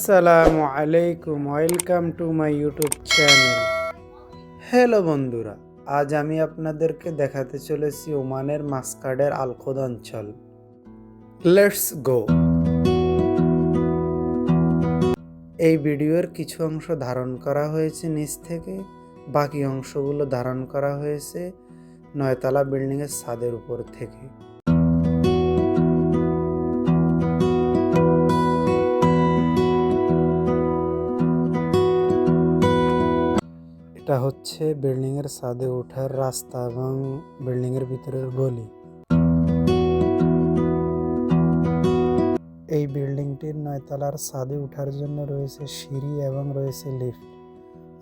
আসসালামু আলাইকুম, welcome to my YouTube channel. Hello বন্ধুরা, আজ আমি আপনাদেরকে দেখাতে চলেছি ওমানের মাস্কাটের আল-খোদ অঞ্চল। Let's go. এই ভিডিওর কিছু অংশ ধারণ করা হয়েছে নিচ থেকে, বাকি অংশগুলো ধারণ করা হয়েছে 9তলা বিল্ডিংয়ের ছাদের উপর থেকে। এটা হচ্ছে বিল্ডিংয়ের ছাদে ওঠার রাস্তা এবং বিল্ডিংয়ের ভিতরের গলি। এই বিল্ডিংটির 9তলার ছাদে ওঠার জন্য রয়েছে সিঁড়ি এবং রয়েছে লিফট।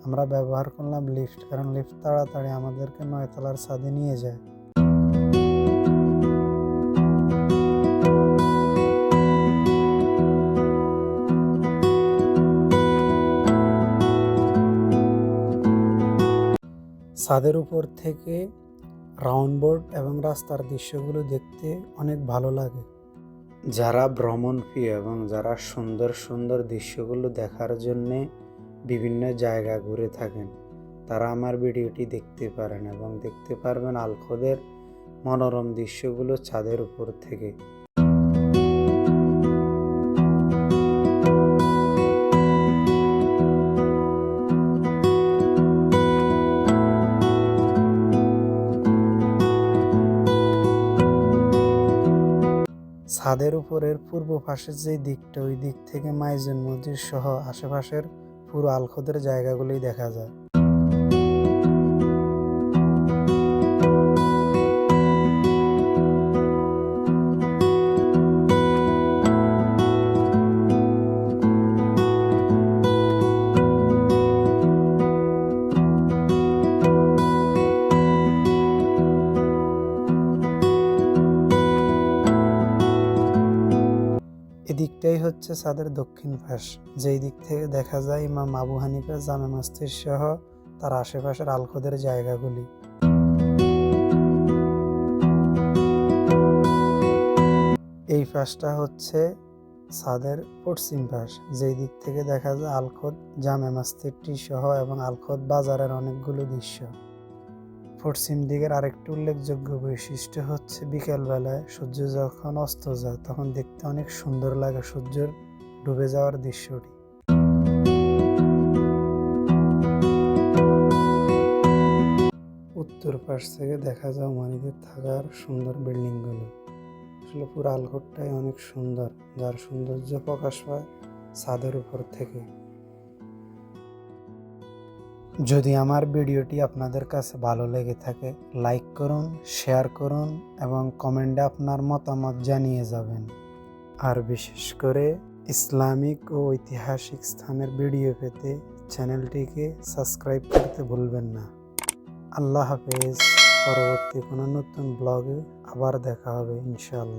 আমরা ব্যবহার করলাম লিফট, কারণ লিফট তাড়াতাড়ি আমাদেরকে 9তলার ছাদে নিয়ে যায়। ছাদের উপর থেকে রাউন্ড বোর্ড এবং রাস্তার দৃশ্যগুলো দেখতে অনেক ভালো লাগে। যারা ভ্রমণপ্রিয় এবং যারা সুন্দর সুন্দর দৃশ্যগুলো দেখার জন্যে বিভিন্ন জায়গা ঘুরে থাকেন, তারা আমার ভিডিওটি দেখতে পারেন এবং দেখতে পারবেন আল-খোদের মনোরম দৃশ্যগুলো ছাদের উপর থেকে। ছাদের উপরের পূর্ব পাশের যে দিকটা, ওই দিক থেকে মাইজুন মসজিদ সহ আশেপাশের পুরো আল-খোদের জায়গাগুলোই দেখা যায়। এদিকটাই হচ্ছে ছাদের দক্ষিণ পাশ, যেই দিক থেকে দেখা যায় ইমাম আবু হানিফা জামে মসজিদ সহ তার আশেপাশের আল-খোদের জায়গাগুলি। এই পাশটা হচ্ছে ছাদের পশ্চিম পাশ, যেই দিক থেকে দেখা যায় আল-খোদ জামে মসজিদটি সহ এবং আল-খোদ বাজারের অনেকগুলো দৃশ্য। পশ্চিম দিকের আরেকটি উল্লেখযোগ্য বৈশিষ্ট্য হচ্ছে বিকেলবেলায় সূর্য যখন অস্ত যায় তখন দেখতে অনেক সুন্দর লাগে সূর্যের ডুবে যাওয়ার দৃশ্যটি। উত্তর পাশ থেকে দেখা যায় ওমানিদের থাকার সুন্দর বিল্ডিংগুলো। আসলে পুরো আল-খোদটাই অনেক সুন্দর, যার সৌন্দর্য প্রকাশ পায় ছাদের উপর থেকে। যদি আমার ভিডিওটি আপনাদের কাছে ভালো লেগে থাকে, লাইক করুন, শেয়ার করুন এবং কমেন্টে আপনার মতামত জানিয়ে যাবেন। আর বিশেষ করে ইসলামিক ও ঐতিহাসিক স্থানের ভিডিও পেতে চ্যানেলটিকে সাবস্ক্রাইব করতে ভুলবেন না। আল্লাহ হাফেজ। পরবর্তী কোনো নতুন ব্লগে আবার দেখা হবে ইনশাআল্লাহ।